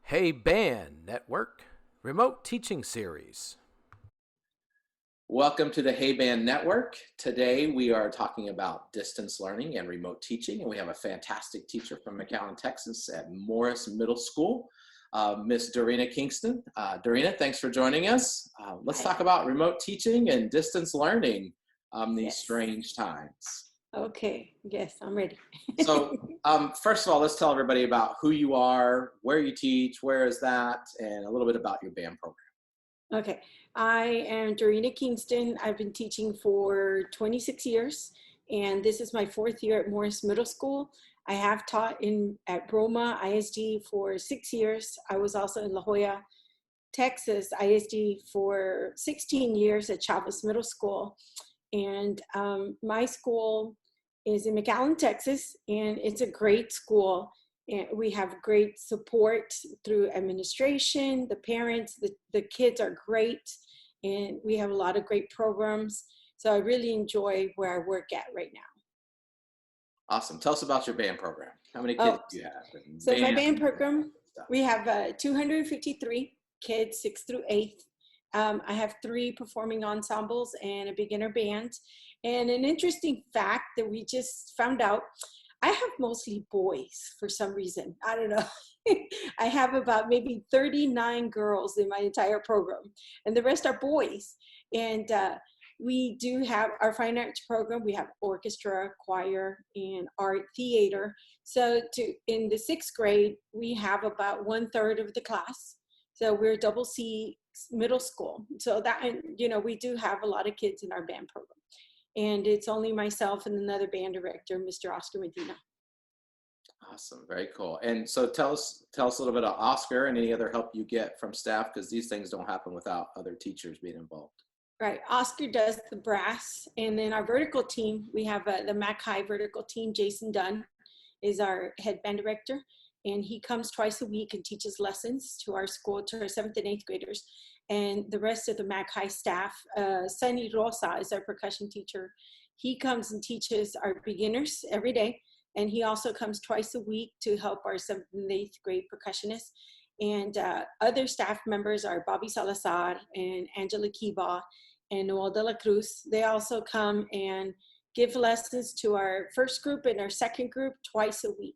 Hey Band Network Remote Teaching Series. Welcome to the Hey Band Network. Today we are talking about distance learning and remote teaching, and we have a fantastic teacher from McAllen, Texas at Morris Middle School, Miss Dorina Kingston. Dorina, thanks for joining us. Let's talk about remote teaching and distance learning these strange times. Okay, yes, I'm ready. So first of all, let's tell everybody about who you are, where you teach, where is that, and a little bit about your band program. Okay, I am Dorina Kingston. I've been teaching for 26 years, and this is my 4th year at Morris Middle School. I have taught at Broma ISD for 6 years. I was also in La Jolla, Texas ISD for 16 years at Chavez Middle School. And my school is in McAllen, Texas, and it's a great school. And we have great support through administration, the parents, the kids are great, and we have a lot of great programs. So I really enjoy where I work at right now. Awesome. Tell us about your band program. How many kids do you have? So my band program, we have 253 kids, 6th through 8th. I have 3 performing ensembles and a beginner band. And an interesting fact that we just found out, I have mostly boys for some reason. I don't know. I have about maybe 39 girls in my entire program, and the rest are boys. And we do have our fine arts program. We have orchestra, choir, and art theater. So in the 6th grade, we have about 1/3 of the class. So we're double C middle school. So that, we do have a lot of kids in our band program. And it's only myself and another band director, Mr. Oscar Medina. Awesome, very cool. And so tell us a little bit about Oscar and any other help you get from staff, because these things don't happen without other teachers being involved. Right, Oscar does the brass, and then our vertical team, we have the Mac High vertical team. Jason Dunn is our head band director, and he comes twice a week and teaches lessons to our school, to our 7th and 8th graders. And the rest of the Mac High staff, Sunny Rosa is our percussion teacher. He comes and teaches our beginners every day. And he also comes twice a week to help our 7th and 8th grade percussionists. And other staff members are Bobby Salazar and Angela Kiva and Noel de la Cruz. They also come and give lessons to our first group and our second group twice a week.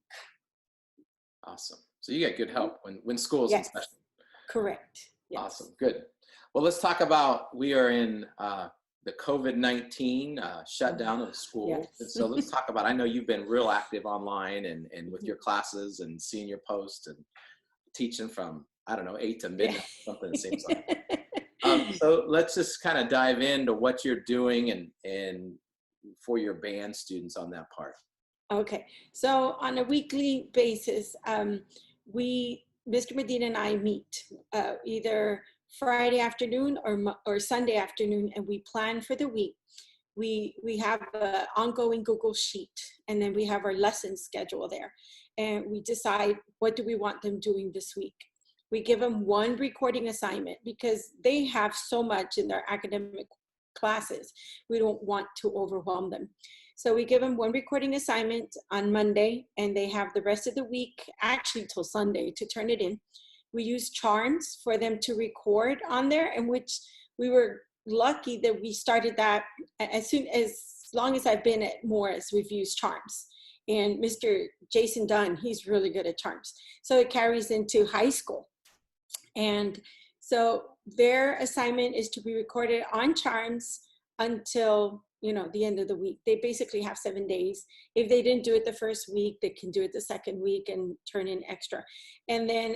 Awesome. So you get good help when school's in session. Correct. Yes. Awesome. Good. Well, let's talk about, we are in the COVID-19 shutdown of the school. Yes. And so let's talk about, I know you've been real active online and with your classes and seeing your posts and teaching from, 8 to midnight, something it seems like. So let's just kind of dive into what you're doing and for your band students on that part. Okay, so on a weekly basis, Mr. Medina and I meet either Friday afternoon or Sunday afternoon, and we plan for the week. We have an ongoing Google Sheet, and then we have our lesson schedule there, and we decide what do we want them doing this week. We give them one recording assignment because they have so much in their academic classes. We don't want to overwhelm them. So we give them one recording assignment on Monday, and they have the rest of the week, actually till Sunday, to turn it in. We use charms for them to record on there, in which we were lucky that we started that as long as I've been at Morris, we've used charms. And Mr. Jason Dunn, he's really good at charms. So it carries into high school. And so their assignment is to be recorded on charms until the end of the week. They basically have 7 days. If they didn't do it the first week, they can do it the second week and turn in extra. And then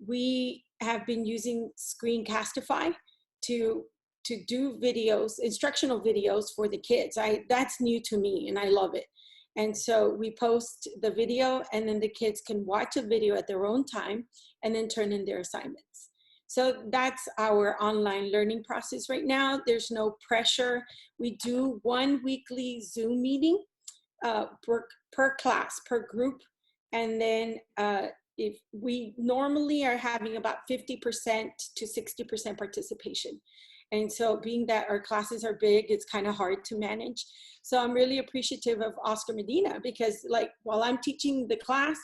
we have been using Screencastify to do videos, instructional videos for the kids. That's new to me, and I love it. And so we post the video, and then the kids can watch a video at their own time and then turn in their assignments. So that's our online learning process right now. There's no pressure. We do one weekly Zoom meeting per class, per group. And then if we normally are having about 50% to 60% participation. And so being that our classes are big, it's kind of hard to manage. So I'm really appreciative of Oscar Medina because while I'm teaching the class,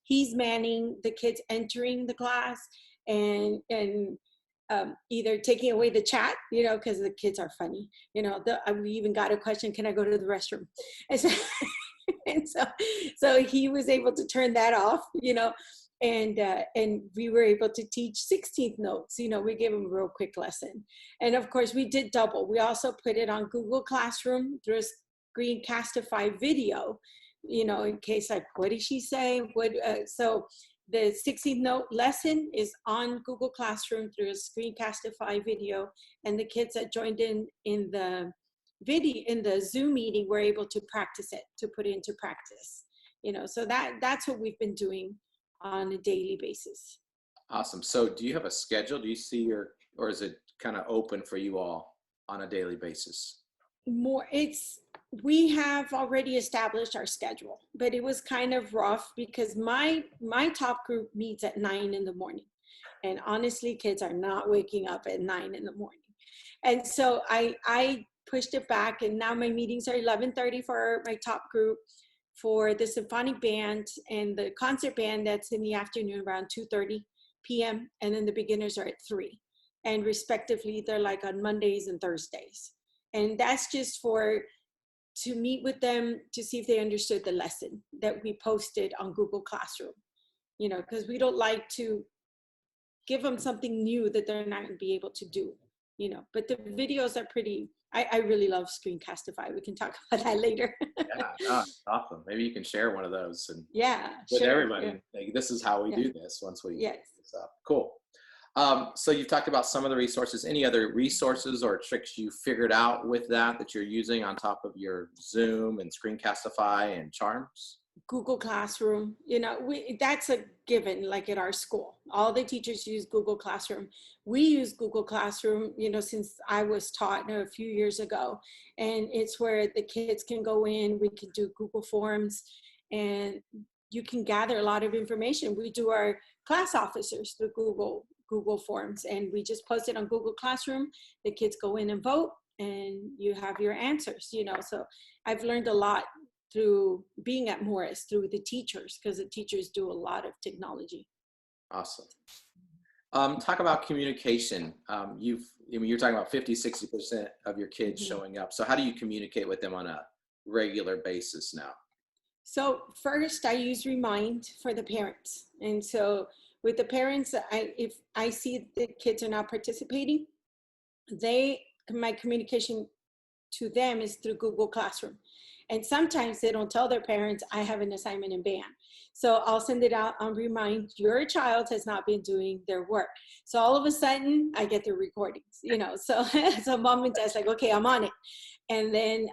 he's manning the kids entering the class and either taking away the chat, because the kids are funny. We even got a question, can I go to the restroom? And so, and so he was able to turn that off, and we were able to teach 16th notes. We gave him a real quick lesson. And of course we did double. We also put it on Google Classroom through a Screencastify video, in case like, what did she say? So the 16th note lesson is on Google Classroom through a Screencastify video, and the kids that joined in the video in the Zoom meeting were able to practice it, to put it into practice. So that's what we've been doing on a daily basis. Awesome. So do you have a schedule? Do you see or is it kind of open for you all on a daily basis? We have already established our schedule, but it was kind of rough because my top group meets at 9 in the morning. And honestly, kids are not waking up at 9 in the morning. And so I pushed it back, and now my meetings are 11:30 for my top group, for the symphonic band and the concert band that's in the afternoon around 2:30 p.m. And then the beginners are at 3. And respectively, they're like on Mondays and Thursdays. And that's just to meet with them to see if they understood the lesson that we posted on Google Classroom, because we don't like to give them something new that they're not going to be able to do, but the videos are pretty, I really love Screencastify. We can talk about that later. Yeah, awesome. Maybe you can share one of those and with sure, everybody. Yeah. Like, this is how we do this once we Yes. get this up. Cool. So you've talked about some of the resources. Any other resources or tricks you figured out with that you're using on top of your Zoom and Screencastify and Charms? Google Classroom, that's a given, like at our school. All the teachers use Google Classroom. We use Google Classroom, since I was taught a few years ago. And it's where the kids can go in, we can do Google Forms, and you can gather a lot of information. We do our class officers through Google Forms, and we just post it on Google Classroom. The kids go in and vote, and you have your answers, So I've learned a lot through being at Morris, through the teachers, because the teachers do a lot of technology. Awesome. Talk about communication. You're talking about 50-60% of your kids showing up. So how do you communicate with them on a regular basis now? So first I use Remind for the parents. And so with the parents, if I see the kids are not participating, my communication to them is through Google Classroom. And sometimes they don't tell their parents, I have an assignment in band. So I'll send it out on Remind, your child has not been doing their work. So all of a sudden I get the recordings, so mom and dad's like, okay, I'm on it. And then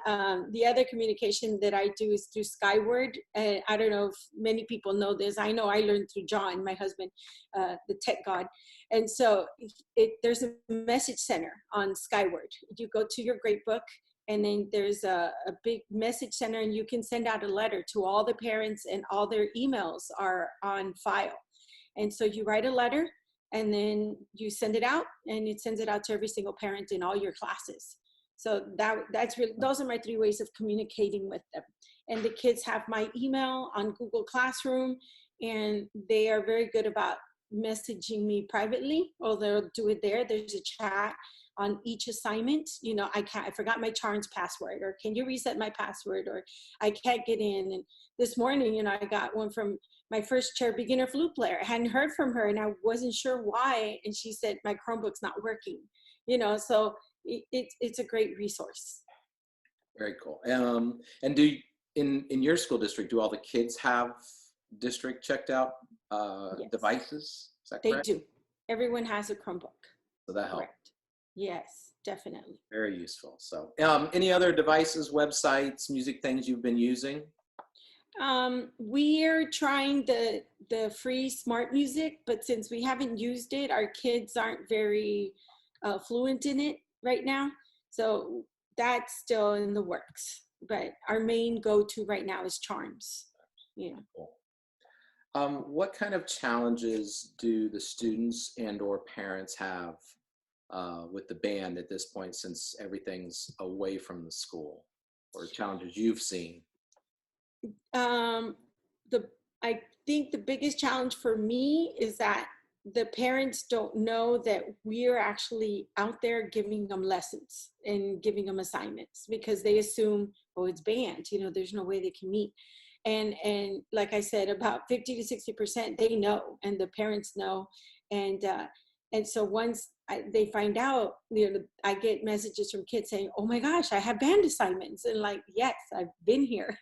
the other communication that I do is through Skyward. I don't know if many people know this. I know I learned through John, my husband, the tech god. And so there's a message center on Skyward. You go to your grade book, and then there's a big message center, and you can send out a letter to all the parents, and all their emails are on file. And so you write a letter, and then you send it out, and it sends it out to every single parent in all your classes. So that's really, those are my 3 ways of communicating with them. And the kids have my email on Google Classroom, and they are very good about messaging me privately, or they'll do it there. There's a chat on each assignment. I forgot my Charms password, or can you reset my password, or I can't get in. And this morning, I got one from my first chair beginner flute player. I hadn't heard from her, and I wasn't sure why. And she said, my Chromebook's not working, so it's a great resource. Very cool. And do in your school district, do all the kids have district checked out Yes. devices? Is that They correct? do. Everyone has a Chromebook. So that helps. Correct. Yes, definitely. Very useful. So any other devices, websites, music things you've been using? We're trying the free smart music, but since we haven't used it, our kids aren't very fluent in it right now. So that's still in the works. But our main go-to right now is Charms. Yeah. Cool. What kind of challenges do the students and or parents have with the band at this point, since everything's away from the school, or challenges you've seen? The I think the biggest challenge for me is that the parents don't know that we're actually out there giving them lessons and giving them assignments, because they assume, oh, it's banned, there's no way they can meet. And like I said, about 50 to 60%, they know, and the parents know. And so once they find out, I get messages from kids saying, oh my gosh, I have band assignments. And like, yes, I've been here.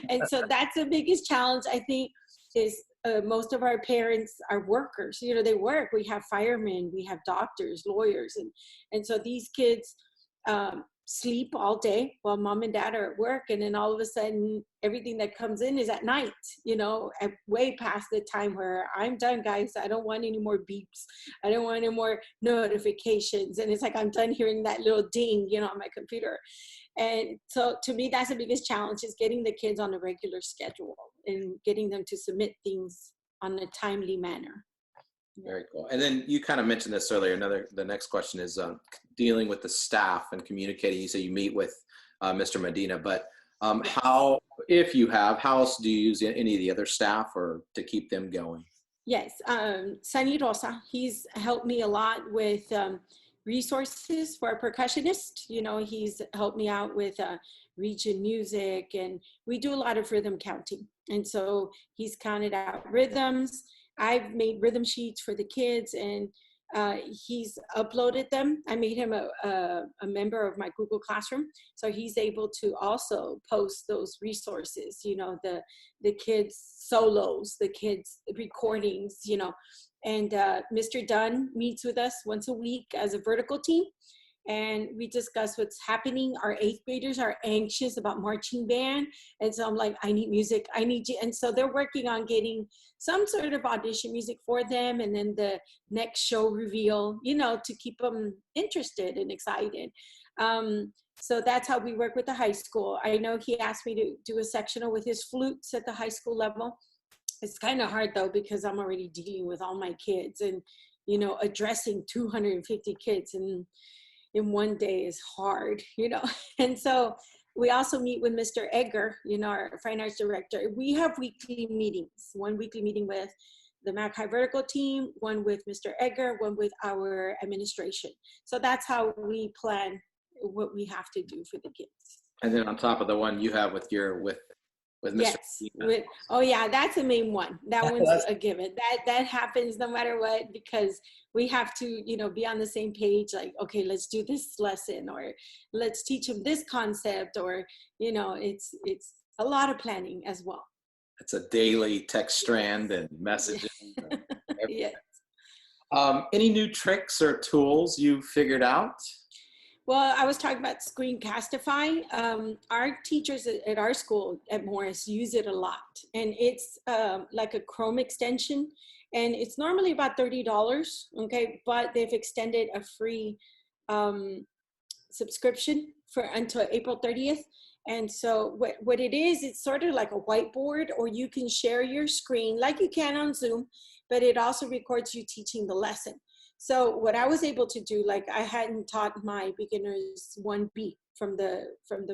And so that's the biggest challenge, I think, is most of our parents are workers. They work. We have firemen, we have doctors, lawyers. And so these kids sleep all day while mom and dad are at work. And then all of a sudden, everything that comes in is at night, way past the time where I'm done, guys. I don't want any more beeps. I don't want any more notifications. And it's like, I'm done hearing that little ding, on my computer. And so to me, that's the biggest challenge, is getting the kids on a regular schedule and getting them to submit things on a timely manner. Very cool. And then you kind of mentioned this earlier. The next question is dealing with the staff and communicating. You say you meet with Mr. Medina, but how else do you use any of the other staff or to keep them going? Yes. Sunny Rosa, he's helped me a lot with resources for a percussionist. He's helped me out with region music, and we do a lot of rhythm counting. And so he's counted out rhythms. I've made rhythm sheets for the kids, and he's uploaded them. I made him a member of my Google Classroom, so he's able to also post those resources, the kids' solos, the kids' recordings, And Mr. Dunn meets with us once a week as a vertical team, and we discuss what's happening. Our 8th graders are anxious about marching band, and so I'm like, I need music, I need you. And so they're working on getting some sort of audition music for them, and then the next show reveal, to keep them interested and excited. So that's how we work with the high school. I know he asked me to do a sectional with his flutes at the high school level. It's kind of hard though, because I'm already dealing with all my kids, and addressing 250 kids in one day is hard, And so we also meet with Mr. Edgar, our fine arts director. We have weekly meetings, one weekly meeting with the Mac High Vertical team, one with Mr. Edgar, one with our administration. So that's how we plan what we have to do for the kids. And then on top of the one you have with Mr. Yes. Oh yeah, that's the main one. That one's a given. That happens no matter what, because we have to, be on the same page. Like, okay, let's do this lesson, or let's teach them this concept, or it's a lot of planning as well. It's a daily text strand and messages. Yes. Any new tricks or tools you've figured out? Well, I was talking about Screencastify. Our teachers at our school at Morris use it a lot. And it's like a Chrome extension. And it's normally about $30, okay? But they've extended a free subscription until April 30th. And so what it is, it's sort of like a whiteboard, or you can share your screen like you can on Zoom, but it also records you teaching the lesson. So what I was able to do, like I hadn't taught my beginners 1B from the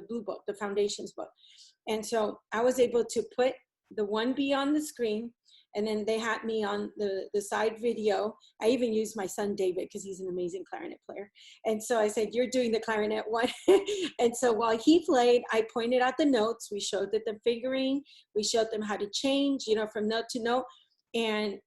blue book, the foundations book. And so I was able to put the 1B on the screen, and then they had me on the side video. I even used my son, David, because he's an amazing clarinet player. And so I said, you're doing the clarinet one. And so while he played, I pointed out the notes. We showed them the fingering. We showed them how to change, from note to note. And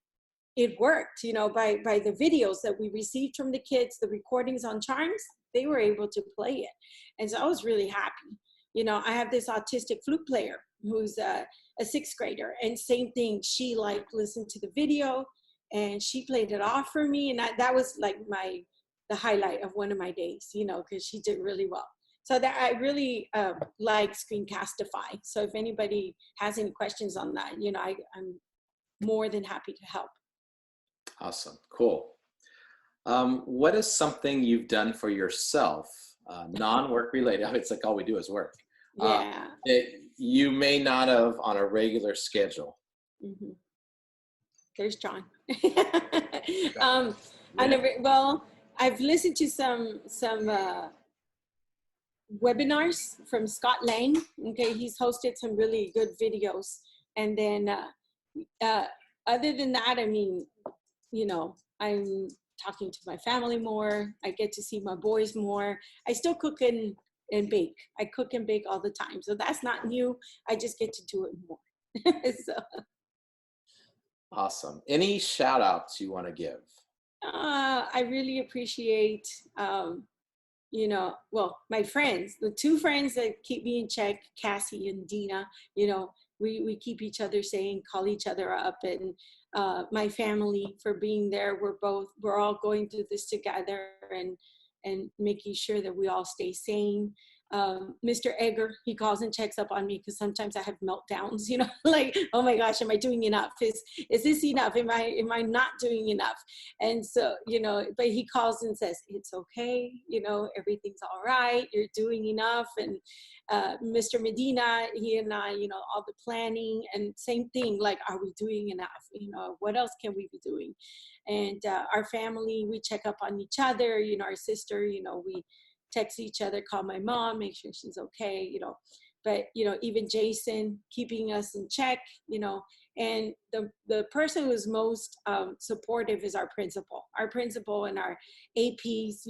it worked, by the videos that we received from the kids, the recordings on charms, they were able to play it. And so I was really happy. I have this autistic flute player who's a 6th grader, and same thing. She listened to the video and she played it off for me. And that was like the highlight of one of my days, because she did really well. So that I really like Screencastify. So if anybody has any questions on that, I'm more than happy to help. Awesome. Cool. What is something you've done for yourself, non-work related? It's like all we do is work. Yeah. That you may not have on a regular schedule. Mm-hmm. There's John. Yeah. I've listened to some webinars from Scott Lang. Okay, he's hosted some really good videos, and then uh, other than that, I mean, I'm talking to my family more. I get to see my boys more. I still cook and bake. I cook and bake all the time. So that's not new. I just get to do it more. So, Awesome. Any shout outs you want to give? I really appreciate, well, my friends, the two friends that keep me in check, Cassie and Dina, we keep each other sane, call each other up, and my family for being there. We're all going through this together and making sure that we all stay sane. Mr. Egger, he calls and checks up on me because sometimes I have meltdowns, like, oh my gosh, am I doing enough? Is this enough? Am I not doing enough? And so, but he calls and says, it's okay, everything's all right, you're doing enough. And Mr. Medina, he and I, all the planning and same thing, like, are we doing enough? What else can we be doing? And our family, we check up on each other, our sister, we text each other, call my mom, make sure she's okay, but even Jason keeping us in check, and the person who's most supportive is our principal and our APs,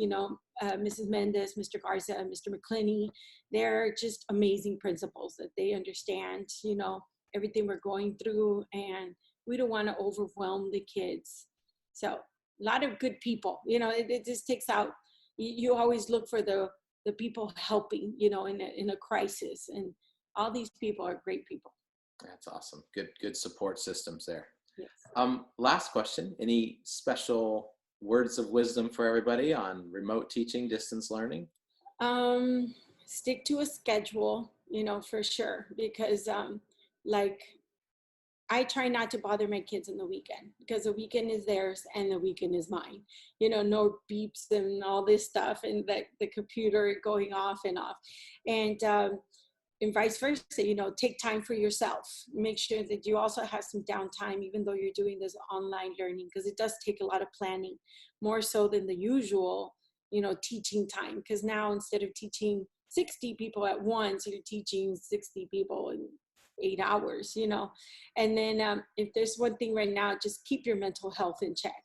Mrs. Mendez, Mr. Garza, Mr. McClinney. They're just amazing principals that they understand, everything we're going through, and we don't want to overwhelm the kids. So a lot of good people, it just takes out, you always look for the people helping, in a crisis, and all these people are great people. That's awesome. Good support systems there. Yes. Last question, any special words of wisdom for everybody on remote teaching, distance learning? Stick to a schedule, for sure, because like, I try not to bother my kids on the weekend because the weekend is theirs and the weekend is mine. No beeps and all this stuff, and the computer going off and off. And vice versa, take time for yourself. Make sure that you also have some downtime, even though you're doing this online learning, because it does take a lot of planning, more so than the usual, teaching time. Because now, instead of teaching 60 people at once, you're teaching 60 people in 8 hours, and then if there's one thing right now, just keep your mental health in check,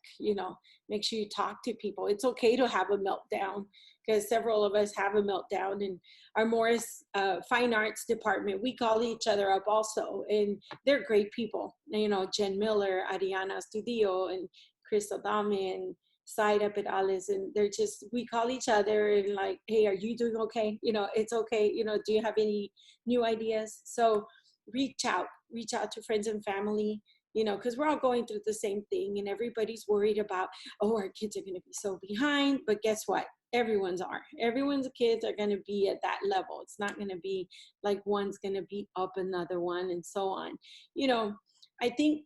make sure you talk to people. It's okay to have a meltdown, because several of us have a meltdown. In our Morris Fine Arts department, we call each other up also, and they're great people, Jen Miller, Ariana Studio, and Chris Adame, and Saida Perales, and they're just, we call each other and like, hey, are you doing okay? It's okay. Do you have any new ideas? So reach out to friends and family, because we're all going through the same thing, and everybody's worried about, oh, our kids are going to be so behind. But guess what? Everyone's kids are going to be at that level. It's not going to be like one's going to beat up another one and so on. I think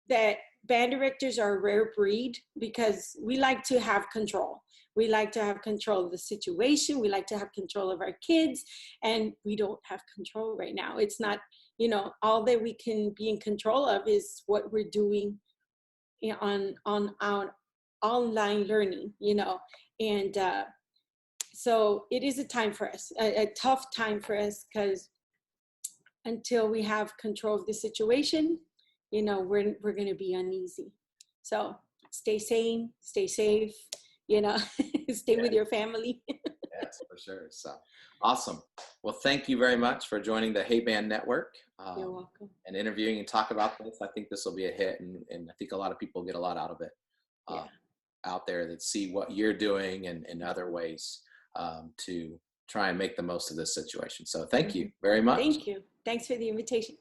that band directors are a rare breed because we like to have control. We like to have control of the situation. We like to have control of our kids, and we don't have control right now. It's not, all that we can be in control of is what we're doing on our online learning, and so it is a time for us, a tough time for us, because until we have control of the situation, we're going to be uneasy. So stay sane, stay safe, stay with your family. Yes, for sure. So awesome. Well, thank you very much for joining the Hey Band Network. You're welcome. And interviewing and talk about this. I think this will be a hit, and I think a lot of people get a lot out of it out there that see what you're doing and other ways to try and make the most of this situation. So thank you very much. Thank you. Thanks for the invitation.